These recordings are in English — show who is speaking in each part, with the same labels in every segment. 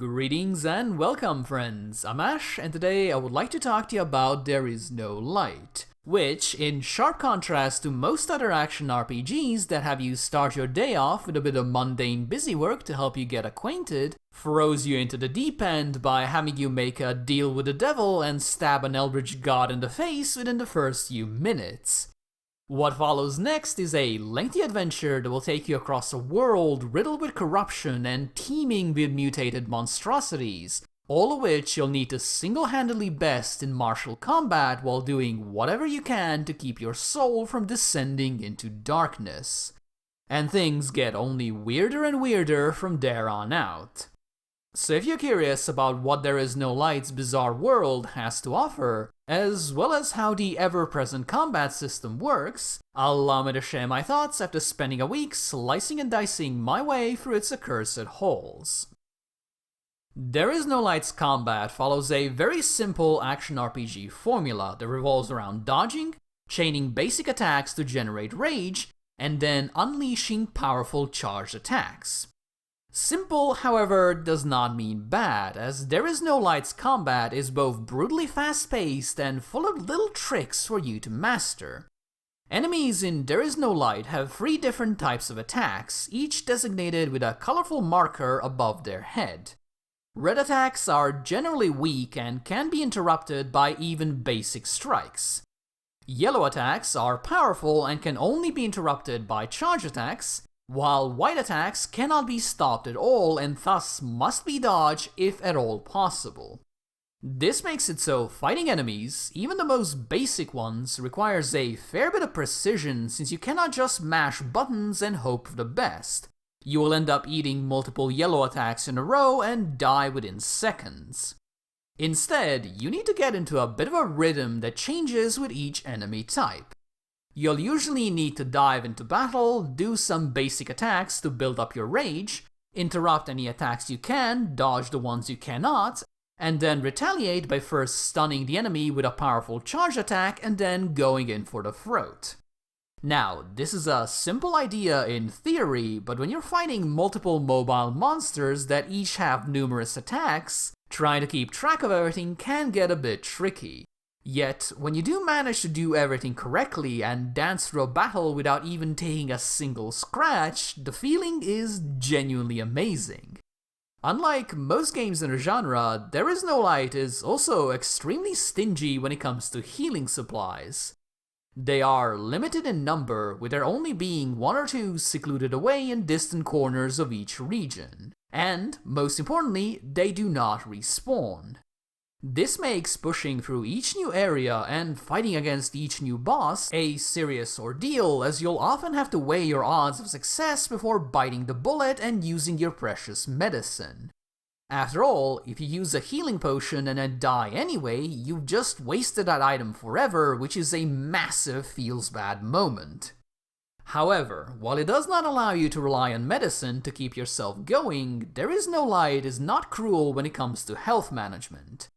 Speaker 1: Greetings and welcome, friends. I'm Ash, and today I would like to talk to you about There Is No Light, which, in sharp contrast to most other action RPGs that have you start your day off with a bit of mundane busy work to help you get acquainted, throws you into the deep end by having you make a deal with the devil and stab an eldritch god in the face within the first few minutes. What follows next is a lengthy adventure that will take you across a world riddled with corruption and teeming with mutated monstrosities, all of which you'll need to single-handedly best in martial combat while doing whatever you can to keep your soul from descending into darkness. And things get only weirder and weirder from there on out. So if you're curious about what There Is No Light's bizarre world has to offer, as well as how the ever-present combat system works, allow me to share my thoughts after spending a week slicing and dicing my way through its accursed halls. There Is No Light's combat follows a very simple action RPG formula that revolves around dodging, chaining basic attacks to generate rage, and then unleashing powerful charged attacks. Simple, however, does not mean bad, as There Is No Light's combat is both brutally fast-paced and full of little tricks for you to master. Enemies in There Is No Light have 3 different types of attacks, each designated with a colorful marker above their head. Red attacks are generally weak and can be interrupted by even basic strikes. Yellow attacks are powerful and can only be interrupted by charge attacks, while white attacks cannot be stopped at all and thus must be dodged if at all possible. This makes it so fighting enemies, even the most basic ones, requires a fair bit of precision since you cannot just mash buttons and hope for the best. You will end up eating multiple yellow attacks in a row and die within seconds. Instead, you need to get into a bit of a rhythm that changes with each enemy type. You'll usually need to dive into battle, do some basic attacks to build up your rage, interrupt any attacks you can, dodge the ones you cannot, and then retaliate by first stunning the enemy with a powerful charge attack and then going in for the throat. Now, this is a simple idea in theory, but when you're fighting multiple mobile monsters that each have numerous attacks, trying to keep track of everything can get a bit tricky. Yet, when you do manage to do everything correctly and dance through a battle without even taking a single scratch, the feeling is genuinely amazing. Unlike most games in the genre, There Is No Light is also extremely stingy when it comes to healing supplies. They are limited in number, with there only being 1 or 2 secluded away in distant corners of each region. And, most importantly, they do not respawn. This makes pushing through each new area and fighting against each new boss a serious ordeal, as you'll often have to weigh your odds of success before biting the bullet and using your precious medicine. After all, if you use a healing potion and then die anyway, you've just wasted that item forever, which is a massive feels-bad moment. However, while it does not allow you to rely on medicine to keep yourself going, There Is No Light is not cruel when it comes to health management.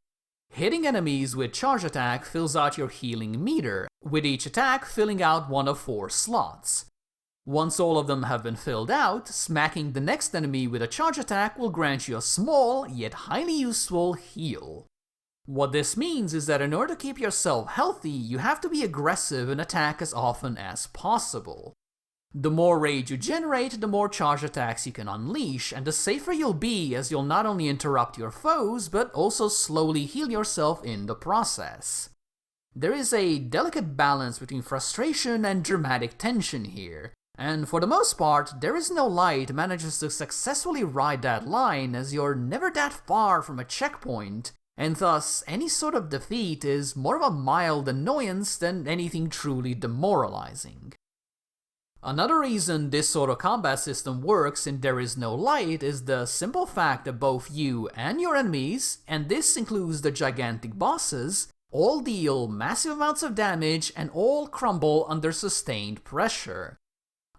Speaker 1: Hitting enemies with charge attack fills out your healing meter, with each attack filling out 1 of 4 slots. Once all of them have been filled out, smacking the next enemy with a charge attack will grant you a small, yet highly useful heal. What this means is that in order to keep yourself healthy, you have to be aggressive and attack as often as possible. The more rage you generate, the more charge attacks you can unleash, and the safer you'll be, as you'll not only interrupt your foes, but also slowly heal yourself in the process. There is a delicate balance between frustration and dramatic tension here, and for the most part, There Is No Light manages to successfully ride that line, as you're never that far from a checkpoint, and thus any sort of defeat is more of a mild annoyance than anything truly demoralizing. Another reason this sort of combat system works in There Is No Light is the simple fact that both you and your enemies, and this includes the gigantic bosses, all deal massive amounts of damage and all crumble under sustained pressure.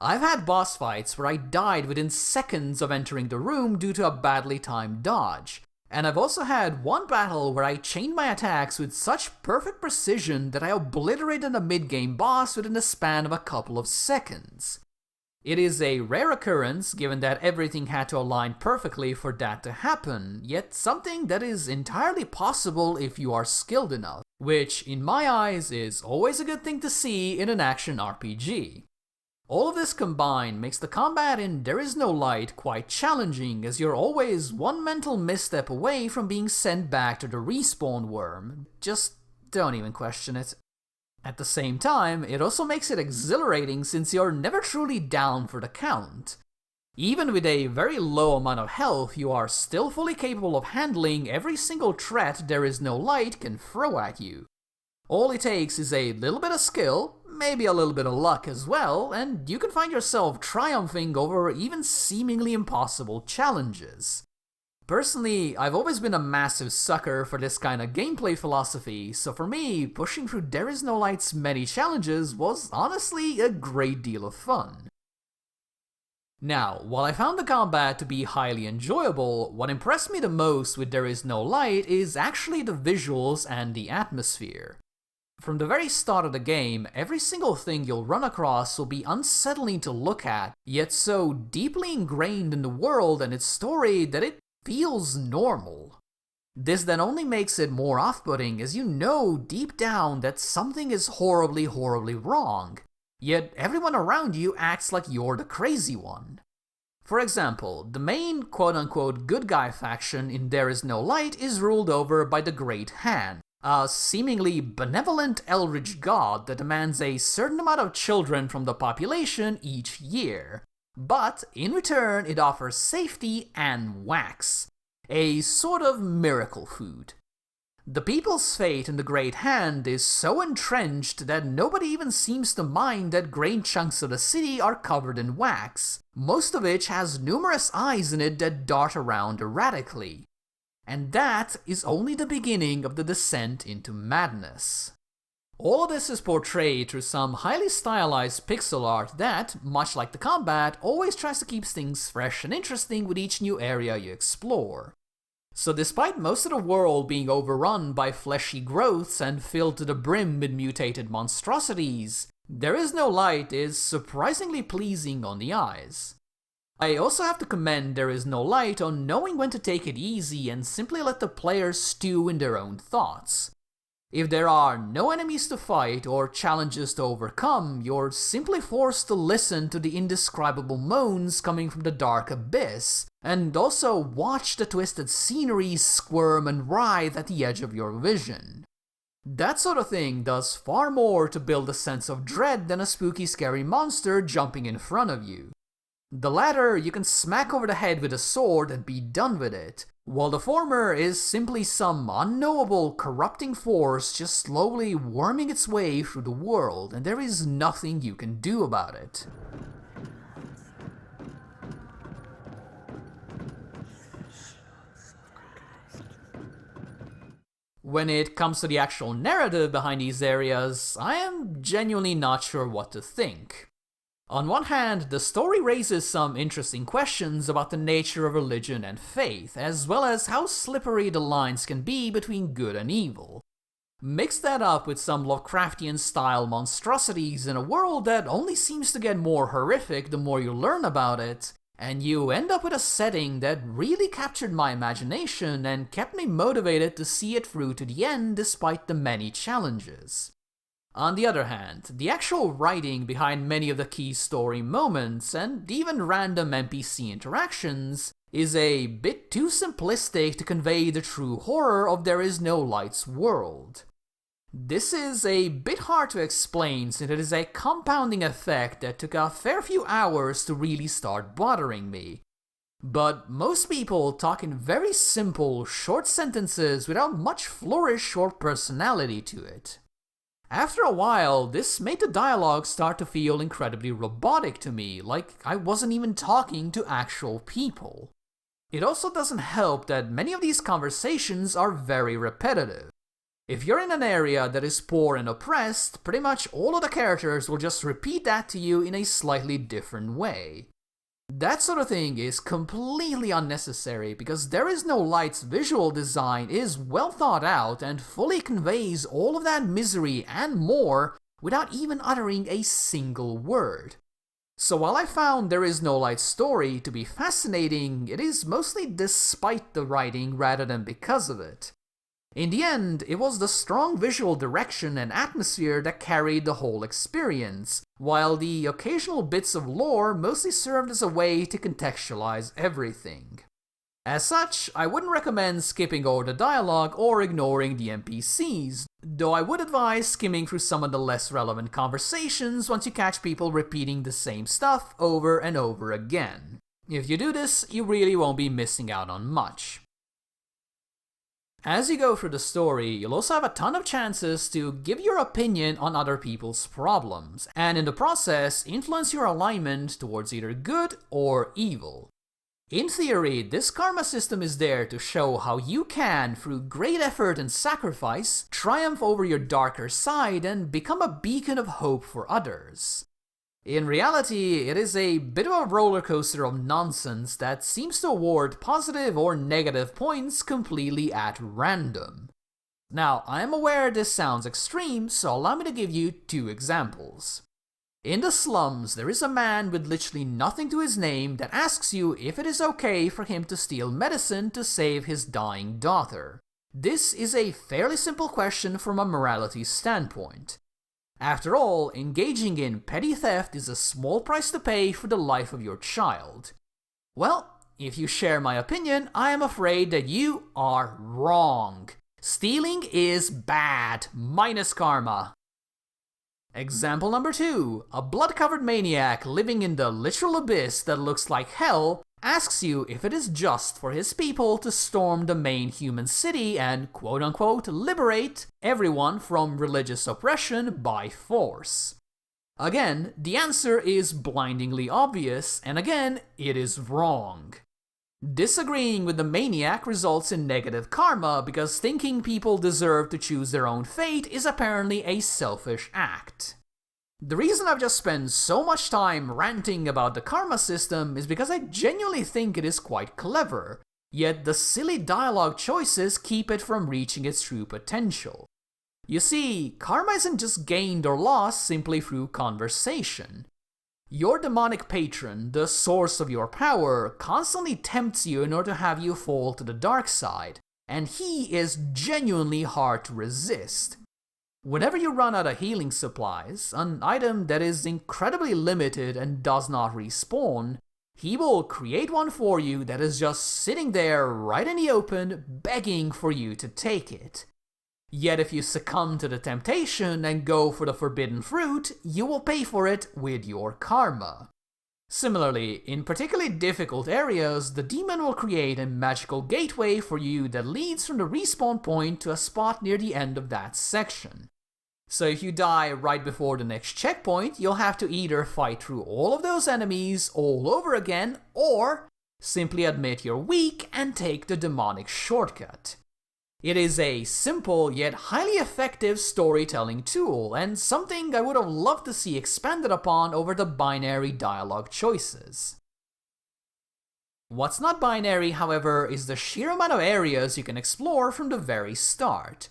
Speaker 1: I've had boss fights where I died within seconds of entering the room due to a badly timed dodge, and I've also had one battle where I chained my attacks with such perfect precision that I obliterated a mid-game boss within the span of a couple of seconds. It is a rare occurrence given that everything had to align perfectly for that to happen, yet something that is entirely possible if you are skilled enough, which in my eyes is always a good thing to see in an action RPG. All of this combined makes the combat in There Is No Light quite challenging, as you're always one mental misstep away from being sent back to the respawn worm. Just don't even question it. At the same time, it also makes it exhilarating since you're never truly down for the count. Even with a very low amount of health, you are still fully capable of handling every single threat There Is No Light can throw at you. All it takes is a little bit of skill, maybe a little bit of luck as well, and you can find yourself triumphing over even seemingly impossible challenges. Personally, I've always been a massive sucker for this kind of gameplay philosophy, so for me, pushing through There Is No Light's many challenges was honestly a great deal of fun. Now, while I found the combat to be highly enjoyable, what impressed me the most with There Is No Light is actually the visuals and the atmosphere. From the very start of the game, every single thing you'll run across will be unsettling to look at, yet so deeply ingrained in the world and its story that it feels normal. This then only makes it more off-putting as you know deep down that something is horribly wrong, yet everyone around you acts like you're the crazy one. For example, the main quote-unquote good guy faction in There Is No Light is ruled over by the Great Han, a seemingly benevolent eldritch god that demands a certain amount of children from the population each year. But in return, it offers safety and wax, a sort of miracle food. The people's fate in the Great Hand is so entrenched that nobody even seems to mind that great chunks of the city are covered in wax, most of which has numerous eyes in it that dart around erratically. And that is only the beginning of the descent into madness. All of this is portrayed through some highly stylized pixel art that, much like the combat, always tries to keep things fresh and interesting with each new area you explore. So despite most of the world being overrun by fleshy growths and filled to the brim with mutated monstrosities, There Is No Light is surprisingly pleasing on the eyes. I also have to commend There Is No Light on knowing when to take it easy and simply let the players stew in their own thoughts. If there are no enemies to fight or challenges to overcome, you're simply forced to listen to the indescribable moans coming from the dark abyss, and also watch the twisted scenery squirm and writhe at the edge of your vision. That sort of thing does far more to build a sense of dread than a spooky scary monster jumping in front of you. The latter you can smack over the head with a sword and be done with it, while the former is simply some unknowable, corrupting force just slowly worming its way through the world, and there is nothing you can do about it. When it comes to the actual narrative behind these areas, I am genuinely not sure what to think. On one hand, the story raises some interesting questions about the nature of religion and faith, as well as how slippery the lines can be between good and evil. Mix that up with some Lovecraftian-style monstrosities in a world that only seems to get more horrific the more you learn about it, and you end up with a setting that really captured my imagination and kept me motivated to see it through to the end despite the many challenges. On the other hand, the actual writing behind many of the key story moments, and even random NPC interactions, is a bit too simplistic to convey the true horror of There Is No Light's world. This is a bit hard to explain since it is a compounding effect that took a fair few hours to really start bothering me. But most people talk in very simple, short sentences without much flourish or personality to it. After a while, this made the dialogue start to feel incredibly robotic to me, like I wasn't even talking to actual people. It also doesn't help that many of these conversations are very repetitive. If you're in an area that is poor and oppressed, pretty much all of the characters will just repeat that to you in a slightly different way. That sort of thing is completely unnecessary because There Is No Light's visual design is well thought out and fully conveys all of that misery and more without even uttering a single word. So while I found There Is No Light's story to be fascinating, it is mostly despite the writing rather than because of it. In the end, it was the strong visual direction and atmosphere that carried the whole experience, while the occasional bits of lore mostly served as a way to contextualize everything. As such, I wouldn't recommend skipping over the dialogue or ignoring the NPCs, though I would advise skimming through some of the less relevant conversations once you catch people repeating the same stuff over and over again. If you do this, you really won't be missing out on much. As you go through the story, you'll also have a ton of chances to give your opinion on other people's problems, and in the process, influence your alignment towards either good or evil. In theory, this karma system is there to show how you can, through great effort and sacrifice, triumph over your darker side and become a beacon of hope for others. In reality, it is a bit of a roller coaster of nonsense that seems to award positive or negative points completely at random. Now, I am aware this sounds extreme, so allow me to give you 2 examples. In the slums, there is a man with literally nothing to his name that asks you if it is okay for him to steal medicine to save his dying daughter. This is a fairly simple question from a morality standpoint. After all, engaging in petty theft is a small price to pay for the life of your child. Well, if you share my opinion, I am afraid that you are wrong. Stealing is bad, minus karma. Example number 2. A blood-covered maniac living in the literal abyss that looks like hell asks you if it is just for his people to storm the main human city and quote-unquote liberate everyone from religious oppression by force. Again, the answer is blindingly obvious, and again, it is wrong. Disagreeing with the maniac results in negative karma because thinking people deserve to choose their own fate is apparently a selfish act. The reason I've just spent so much time ranting about the karma system is because I genuinely think it is quite clever, yet the silly dialogue choices keep it from reaching its true potential. You see, karma isn't just gained or lost simply through conversation. Your demonic patron, the source of your power, constantly tempts you in order to have you fall to the dark side, and he is genuinely hard to resist. Whenever you run out of healing supplies, an item that is incredibly limited and does not respawn, he will create one for you that is just sitting there right in the open, begging for you to take it. Yet if you succumb to the temptation and go for the forbidden fruit, you will pay for it with your karma. Similarly, in particularly difficult areas, the demon will create a magical gateway for you that leads from the respawn point to a spot near the end of that section. So if you die right before the next checkpoint, you'll have to either fight through all of those enemies all over again, or simply admit you're weak and take the demonic shortcut. It is a simple yet highly effective storytelling tool, and something I would have loved to see expanded upon over the binary dialogue choices. What's not binary, however, is the sheer amount of areas you can explore from the very start.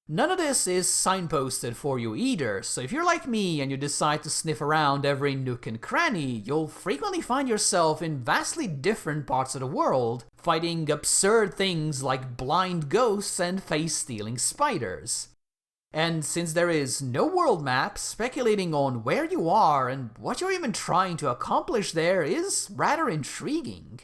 Speaker 1: None of this is signposted for you either, so if you're like me and you decide to sniff around every nook and cranny, you'll frequently find yourself in vastly different parts of the world, fighting absurd things like blind ghosts and face-stealing spiders. And since there is no world map, speculating on where you are and what you're even trying to accomplish there is rather intriguing.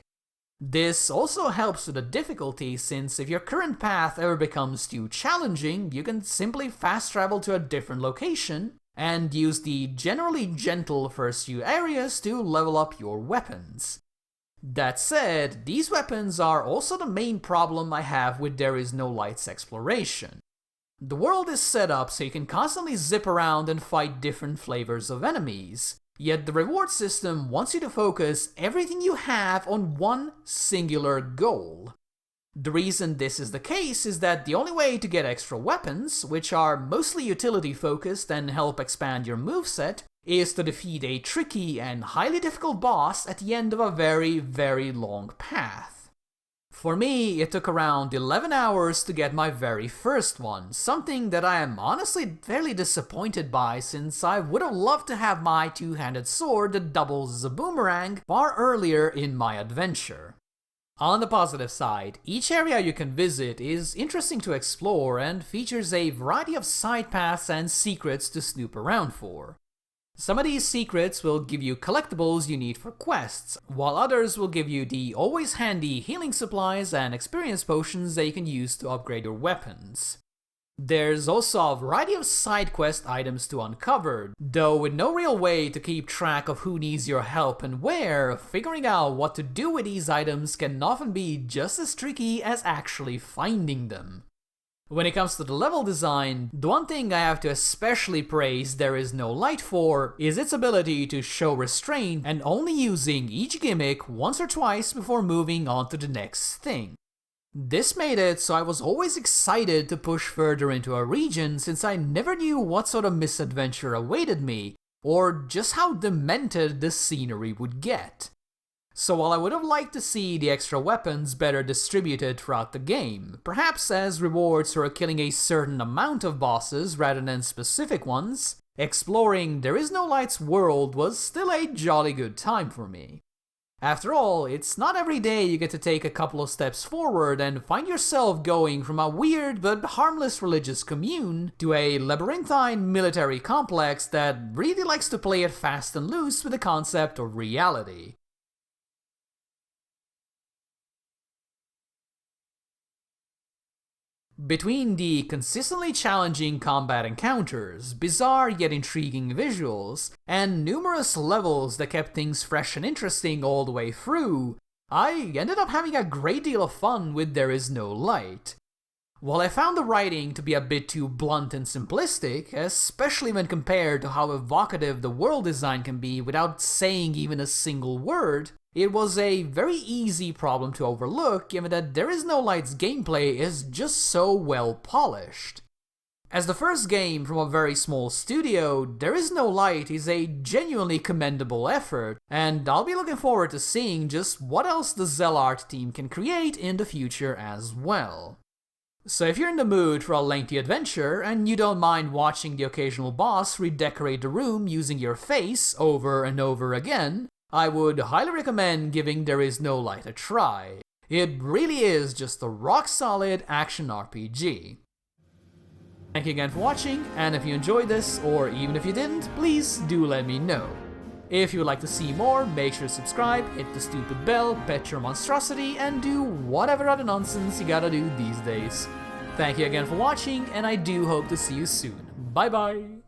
Speaker 1: This also helps with the difficulty, since if your current path ever becomes too challenging, you can simply fast travel to a different location and use the generally gentle first few areas to level up your weapons. That said, these weapons are also the main problem I have with There Is No Light's exploration. The world is set up so you can constantly zip around and fight different flavors of enemies. Yet the reward system wants you to focus everything you have on one singular goal. The reason this is the case is that the only way to get extra weapons, which are mostly utility focused and help expand your moveset, is to defeat a tricky and highly difficult boss at the end of a very, very long path. For me, it took around 11 hours to get my very first one, something that I am honestly fairly disappointed by since I would have loved to have my two-handed sword that doubles as a boomerang far earlier in my adventure. On the positive side, each area you can visit is interesting to explore and features a variety of side paths and secrets to snoop around for. Some of these secrets will give you collectibles you need for quests, while others will give you the always handy healing supplies and experience potions that you can use to upgrade your weapons. There's also a variety of side quest items to uncover, though with no real way to keep track of who needs your help and where, figuring out what to do with these items can often be just as tricky as actually finding them. When it comes to the level design, the one thing I have to especially praise There Is No Light for is its ability to show restraint and only using each gimmick once or twice before moving on to the next thing. This made it so I was always excited to push further into a region since I never knew what sort of misadventure awaited me, or just how demented the scenery would get. So while I would have liked to see the extra weapons better distributed throughout the game, perhaps as rewards for killing a certain amount of bosses rather than specific ones, exploring There Is No Light's world was still a jolly good time for me. After all, it's not every day you get to take a couple of steps forward and find yourself going from a weird but harmless religious commune to a labyrinthine military complex that really likes to play it fast and loose with the concept of reality. Between the consistently challenging combat encounters, bizarre yet intriguing visuals, and numerous levels that kept things fresh and interesting all the way through, I ended up having a great deal of fun with There Is No Light. While I found the writing to be a bit too blunt and simplistic, especially when compared to how evocative the world design can be without saying even a single word, it was a very easy problem to overlook given that There Is No Light's gameplay is just so well polished. As the first game from a very small studio, There Is No Light is a genuinely commendable effort, and I'll be looking forward to seeing just what else the Zellart team can create in the future as well. So if you're in the mood for a lengthy adventure, and you don't mind watching the occasional boss redecorate the room using your face over and over again, I would highly recommend giving There Is No Light a try. It really is just a rock-solid action RPG. Thank you again for watching, and if you enjoyed this, or even if you didn't, please do let me know. If you would like to see more, make sure to subscribe, hit the stupid bell, pet your monstrosity, and do whatever other nonsense you gotta do these days. Thank you again for watching, and I do hope to see you soon. Bye bye!